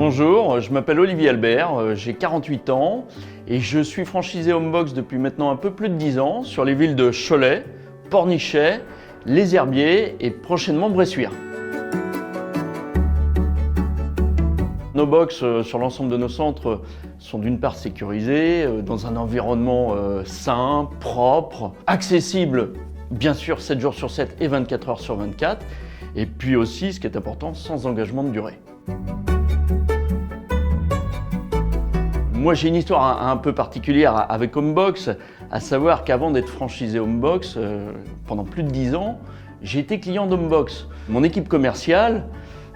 Bonjour, je m'appelle Olivier Albert, j'ai 48 ans et je suis franchisé Homebox depuis maintenant un peu plus de 10 ans sur les villes de Cholet, Pornichet, Les Herbiers et prochainement Bressuire. Nos box sur l'ensemble de nos centres sont d'une part sécurisés, dans un environnement sain, propre, accessible bien sûr 7 jours sur 7 et 24 heures sur 24, et puis aussi, ce qui est important, sans engagement de durée. Moi, j'ai une histoire un peu particulière avec Homebox, à savoir qu'avant d'être franchisé Homebox, pendant plus de 10 ans, j'ai été client d'Homebox. Mon équipe commerciale,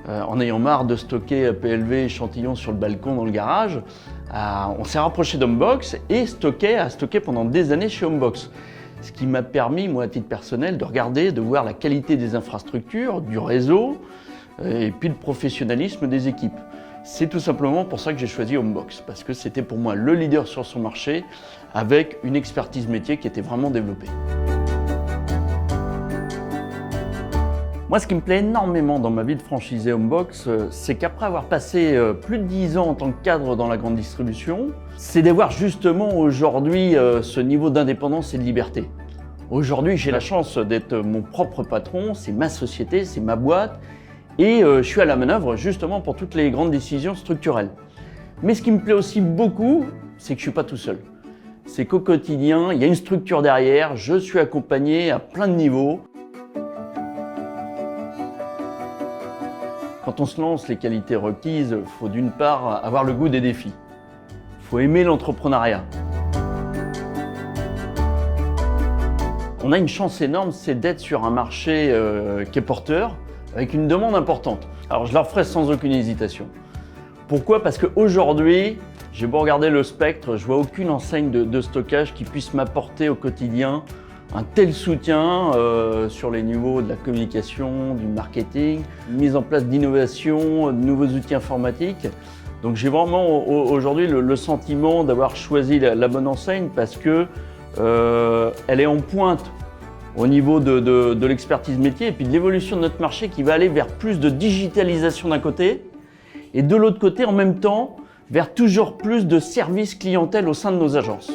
en ayant marre de stocker PLV échantillons sur le balcon dans le garage, on s'est rapproché d'Homebox et a stocké pendant des années chez Homebox. Ce qui m'a permis, moi à titre personnel, de regarder, de voir la qualité des infrastructures, du réseau et puis le professionnalisme des équipes. C'est tout simplement pour ça que j'ai choisi Homebox, parce que c'était pour moi le leader sur son marché avec une expertise métier qui était vraiment développée. Moi, ce qui me plaît énormément dans ma vie de franchisé Homebox, c'est qu'après avoir passé plus de 10 ans en tant que cadre dans la grande distribution, c'est d'avoir justement aujourd'hui ce niveau d'indépendance et de liberté. Aujourd'hui, j'ai la chance d'être mon propre patron, c'est ma société, c'est ma boîte, et je suis à la manœuvre justement pour toutes les grandes décisions structurelles. Mais ce qui me plaît aussi beaucoup, c'est que je ne suis pas tout seul. C'est qu'au quotidien, il y a une structure derrière, je suis accompagné à plein de niveaux. Quand on se lance, les qualités requises, il faut d'une part avoir le goût des défis. Il faut aimer l'entrepreneuriat. On a une chance énorme, c'est d'être sur un marché qui est porteur, avec une demande importante. Alors je la referai sans aucune hésitation. Pourquoi? Parce qu'aujourd'hui, j'ai beau regarder le spectre, je vois aucune enseigne de stockage qui puisse m'apporter au quotidien un tel soutien sur les niveaux de la communication, du marketing, mise en place d'innovations, de nouveaux outils informatiques. Donc j'ai vraiment aujourd'hui le sentiment d'avoir choisi la bonne enseigne parce que elle est en pointe au niveau de l'expertise métier et puis de l'évolution de notre marché qui va aller vers plus de digitalisation d'un côté et de l'autre côté en même temps vers toujours plus de services clientèle au sein de nos agences.